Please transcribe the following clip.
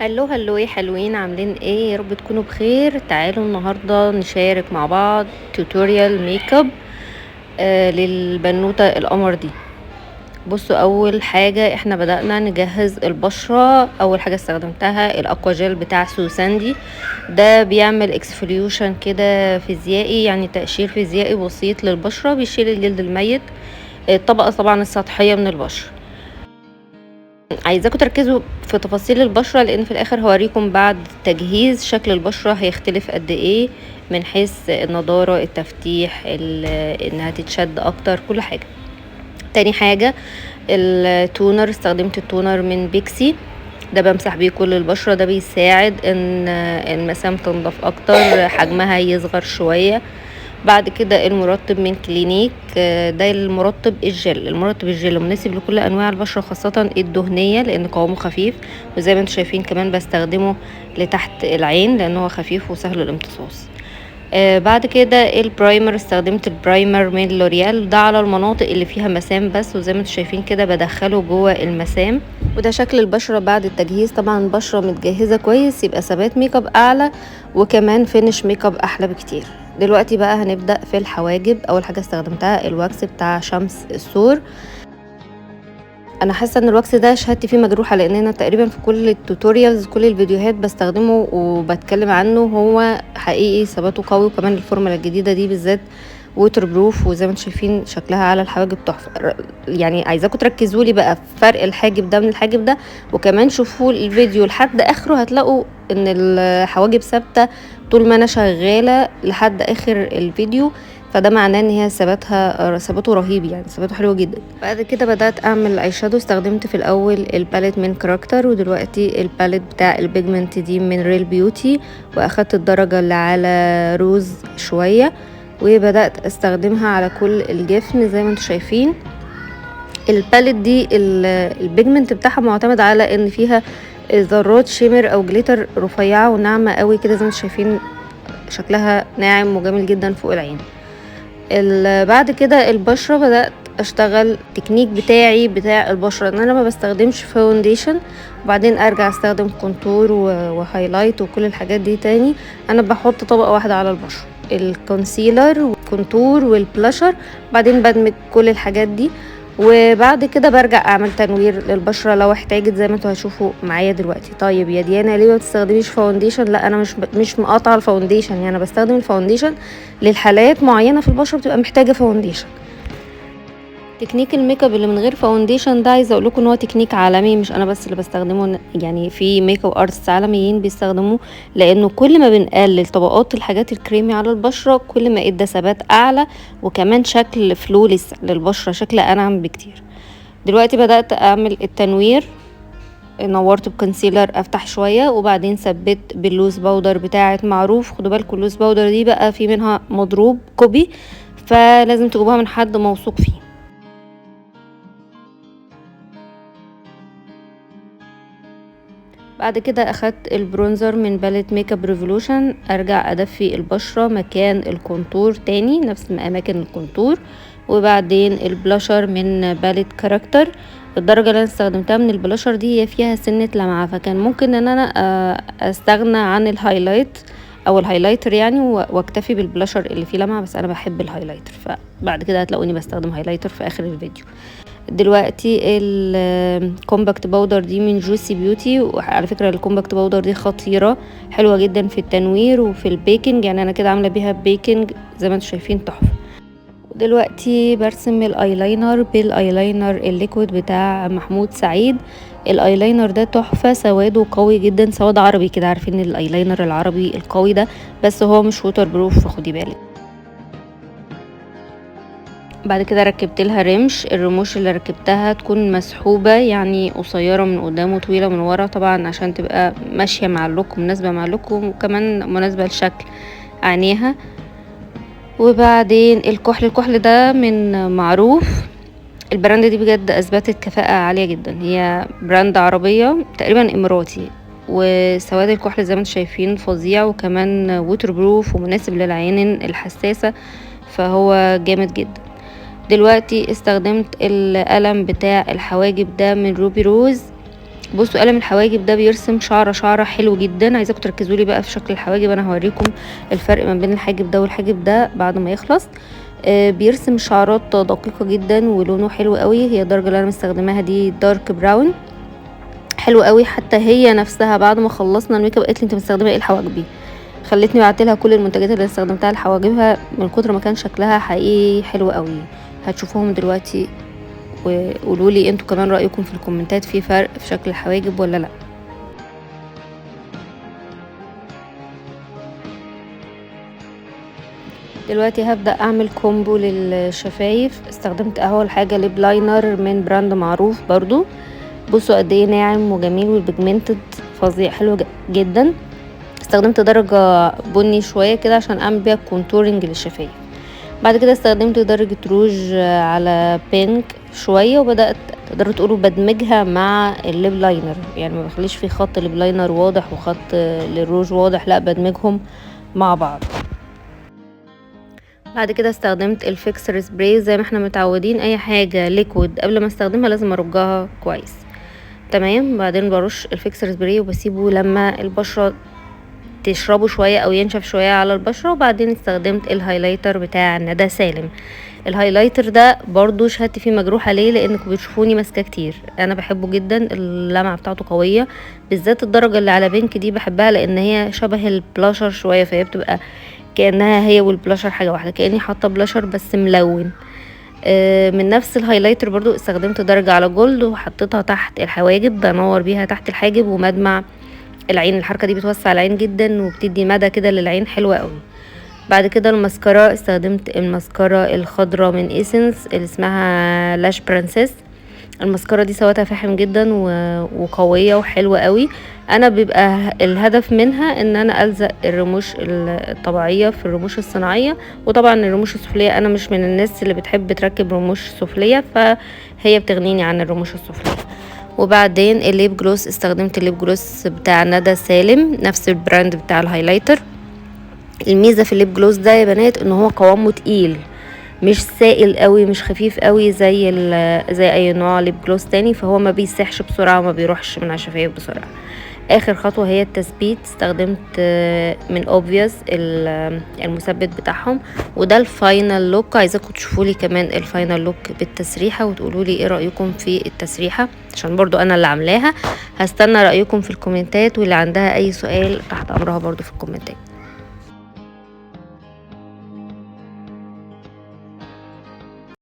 هلو هلو يا حلوين، عاملين ايه؟ يا رب تكونوا بخير. تعالوا النهارده نشارك مع بعض توتوريال ميك اب للبنوته القمر دي. بصوا، اول حاجه احنا بدأنا نجهز البشره. اول حاجه استخدمتها الاكوا جيل بتاع سوساندي، ده بيعمل اكسفوليوشن كده فيزيائي، يعني تقشير فيزيائي بسيط للبشره، بيشيل الجلد الميت، الطبقه طبعا السطحيه من البشره. عايزاكم تركزوا في تفاصيل البشرة، لان في الاخر هوريكم بعد تجهيز شكل البشرة هيختلف قد ايه من حيث النضارة، التفتيح، انها تتشد اكتر، كل حاجة. تاني حاجة التونر، استخدمت التونر من بيكسي، ده بمسح بيه كل البشرة، ده بيساعد ان المسام تنضف اكتر، حجمها يصغر شوية. بعد كده المرطب من كلينيك، ده المرطب الجل مناسب لكل انواع البشره، خاصه الدهنيه لان قوامه خفيف، وزي ما انتم شايفين كمان بستخدمه لتحت العين لانه هو خفيف وسهل الامتصاص. بعد كده البرايمر، استخدمت البرايمر من لوريال، ده على المناطق اللي فيها مسام بس، وزي ما انتم شايفين كده بدخله جوه المسام. وده شكل البشره بعد التجهيز. طبعا البشره متجهزه كويس يبقى ثبات ميك اب اعلى، وكمان فينش ميك اب احلى بكتير. دلوقتي بقى هنبدا في الحواجب. اول حاجه استخدمتها الواكس بتاع شمس السور. انا حاسه ان الواكس ده شهادتي فيه مجروحه، لان انا تقريبا في كل التوتوريالز كل الفيديوهات بستخدمه وبتكلم عنه، هو حقيقي ثباته قوي، وكمان الفورمولا الجديده دي بالذات ووتر بروف، وزي ما انتم شايفين شكلها على الحواجب تحفه. يعني عايزاكم تركزوا لي بقى في فرق الحاجب ده من الحاجب ده، وكمان شوفوا الفيديو لحد اخره، هتلاقوا ان الحواجب ثابته طول ما انا شغاله لحد اخر الفيديو، فده معناه ان هي ثباته رهيب، يعني ثباته حلو جدا. بعد كده بدات اعمل اي شادو. استخدمت في الاول الباليت من كاركتر، ودلوقتي الباليت بتاع البيجمنت دي من ريل بيوتي، واخدت الدرجه اللي على روز شويه، وبدات استخدمها على كل الجفن زي ما انتم شايفين. الباليت دي البيجمنت بتاعها معتمد على ان فيها ذرات شيمر او جليتر رفيعه وناعمه قوي كده، زي ما انتم شايفين شكلها ناعم وجميل جدا فوق العين. بعد كده البشرة بدأت اشتغل تكنيك بتاع البشرة، ان انا ما بستخدمش فاونديشن وبعدين ارجع استخدم كونتور وهايلايت وكل الحاجات دي تاني. انا بحط طبقة واحدة على البشرة، الكونسيلر والكونتور والبلاشر، بعدين بدمج كل الحاجات دي، وبعد كده برجع اعمل تنوير للبشره لو احتاجت زي ما انتوا هتشوفوا معايا دلوقتي. طيب يا ديانا ليه ما بتستخدميش فاونديشن؟ لا، انا مش مقاطعه الفاونديشن، يعني انا بستخدم الفاونديشن للحالات معينه في البشره بتبقى محتاجه فاونديشن. تكنيك الميك اب اللي من غير فاونديشن ده عايزه اقول لكم ان هو تكنيك عالمي، مش انا بس اللي بستخدمه، يعني في ميك اب ارتست عالميين بيستخدموه، لانه كل ما بنقلل طبقات الحاجات الكريمي على البشره كل ما ادى ثبات اعلى، وكمان شكل فلوليس للبشره، شكل انعم بكتير. دلوقتي بدات اعمل التنوير، نورت بكونسيلر افتح شويه، وبعدين ثبت باللوز باودر بتاعه معروف. خدوا بالكم اللوز باودر دي بقى في منها مضروب كوبي، فلازم تجيبوها من حد موثوق فيه. بعد كده اخدت البرونزر من باليت ميك اب ريفولوشن، ارجع ادفي البشره مكان الكونتور تاني، نفس اماكن الكونتور. وبعدين البلاشر من باليت كاركتر، الدرجه اللي انا استخدمتها من البلاشر دي هي فيها سنه لمعه، فكان ممكن ان انا استغنى عن الهايلايت او الهايلايتر يعني، واكتفي بالبلاشر اللي فيه لمعه، بس انا بحب الهايلايتر، فبعد كده هتلاقوني بستخدم هايلايتر في اخر الفيديو. دلوقتي الكومباكت باودر دي من جوسي بيوتي، وعلى فكرة الكومباكت باودر دي خطيرة، حلوة جدا في التنوير وفي البيكنج، يعني انا كده عاملة بيها بيكنج زي ما انتم شايفين تحفة. دلوقتي برسم الايلاينر بالايلاينر الليكويد بتاع محمود سعيد. الايلاينر ده تحفة، سواده قوي جدا، سواد عربي كده، عارفين الايلاينر العربي القوي ده، بس هو مش ووتر بروف فخدي بالك. بعد كده ركبت لها رمش، الرموش اللي ركبتها تكون مسحوبة، يعني قصيرة من قدام وطويلة من ورا، طبعا عشان تبقى ماشية مع اللوك ومناسبة مع اللوك، وكمان مناسبة لشكل عينيها. وبعدين الكحل ده من معروف، البراند دي بجد اثبتت كفاءة عالية جدا، هي براند عربية تقريبا اماراتي، وسواد الكحل زي ما انتم شايفين فظيع، وكمان ووتر بروف ومناسب للعين الحساسة، فهو جامد جدا. دلوقتي استخدمت القلم بتاع الحواجب ده من روبي روز، بصوا قلم الحواجب ده بيرسم شعرة شعرة حلو جدا. عايزاكم تركزوا لي بقى في شكل الحواجب، انا هوريكم الفرق ما بين الحاجب ده والحاجب ده بعد ما يخلص. بيرسم شعرات دقيقة جدا ولونه حلو قوي. هي الدرجة اللي انا مستخدماها دي دارك براون، حلو قوي. حتى هي نفسها بعد ما خلصنا الميك اب قالت لي انت مستخدمه ايه لحواجبي، خلتني بعتلها كل المنتجات اللي استخدمتها لحواجبها من كتر ما كان شكلها حقيقي حلو قوي. هتشوفوهم دلوقتي وقولوا لي انتوا كمان رأيكم في الكومنتات، في فرق في شكل الحواجب ولا لا. دلوقتي هبدأ اعمل كومبو للشفايف. استخدمت اول حاجة ليب لاينر من براند معروف برضو. بصوا قد ايه ناعم وجميل والبيجمنتد فظيع حلو جدا. استخدمت درجة بني شوية كده عشان اعمل بيها كونتورنج للشفايف. بعد كده استخدمت درجة روج على بينك شوية، وبدأت تقدروا تقولوا بدمجها مع الليب لاينر، يعني ما بخليش في خط ليب لاينر واضح وخط للروج واضح، لا بدمجهم مع بعض. بعد كده استخدمت الفيكسر سبراي. زي ما احنا متعودين اي حاجة ليكويد قبل ما استخدمها لازم ارجها كويس تمام. بعدين برش الفيكسر سبراي وبسيبه لما البشرة تشربه شوية او ينشف شوية على البشرة. وبعدين استخدمت الهايلايتر بتاع ندى سالم. الهايلايتر ده برضو شهادتي فيه مجروحة ليه، لانكم بتشوفوني ماسكه كتير. انا بحبه جدا، اللمعة بتاعته قوية، بالذات الدرجة اللي على بينك دي بحبها لان هي شبه البلاشر شوية، فهي بتبقى كأنها هي والبلاشر حاجة واحدة، كأني حاطة بلاشر بس ملون. من نفس الهايلايتر برضو استخدمت درجة على جولد وحطيتها تحت الحواجب، بنور بيها تحت الحاجب ومدمع العين. الحركة دي بتوسع العين جدا وبتدي مدى كده للعين حلوة قوي. بعد كده الماسكارا، استخدمت الماسكارا الخضراء من ايسنس اللي اسمها لاش برنسس. الماسكارا دي سواتها فاحم جدا وقوية وحلوة قوي. انا بيبقى الهدف منها ان انا الزق الرموش الطبيعية في الرموش الصناعية. وطبعا الرموش السفلية انا مش من الناس اللي بتحب تركب رموش سفلية، فهي بتغنيني عن الرموش السفلية. وبعدين الليب جلوس، استخدمت الليب جلوس بتاع ندى سالم نفس البراند بتاع الهايلايتر. الميزة في الليب جلوس ده يا بنات ان هو قوامه تقيل، مش سائل قوي مش خفيف قوي زي اي نوع ليب جلوس تاني، فهو ما بيسحش بسرعة وما بيروحش من على الشفايف بسرعة. اخر خطوة هي التثبيت. استخدمت من اوبفيوس المثبت بتاعهم، وده الفاينل لوك. عايزاكم تشوفوا لي كمان الفاينل لوك بالتسريحة وتقولوا لي ايه رأيكم في التسريحة، عشان برضو انا اللي عاملاها. هستنى رأيكم في الكومنتات، واللي عندها اي سؤال تحت امرها برضو في الكومنتات.